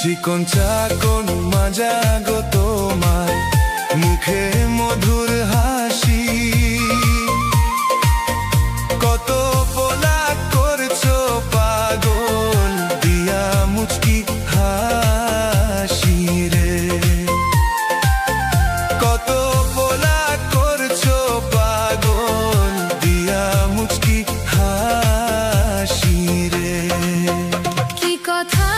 চিকন চাকন মাজা গো তোমার মুখে মধুর হাসি, কত পোলা করছো পাগল দিয়া মুচকি হাসি রে, কত পোলা করছো পাগল দিয়া মুচকি হাসি রে। কি কথা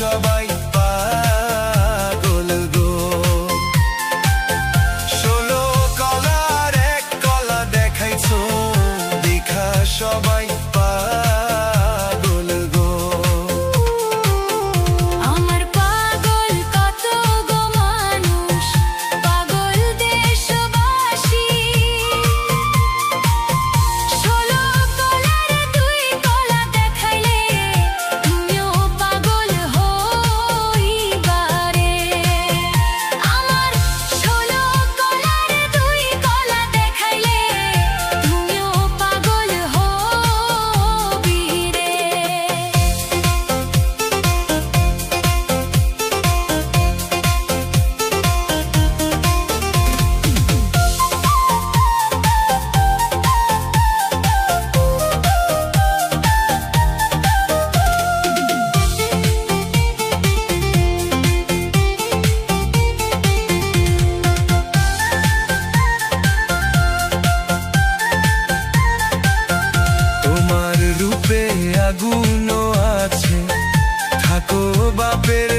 সবাই পাগল গো, 16 কলার এক কলা দেখাইছো দেখা সবাই পাগল গো। আমার পাগল কত গো মানুষ, পাগল দেশবাসী, 16 কলার 2 কলা দেখাইলে তুমিও পাগল হইবারে। আমার 16 কলার 2 কলা দেখাইলে তুমিও পাগল হবি রে। তোমার রূপে আগুনও আছে, থাকো বাপের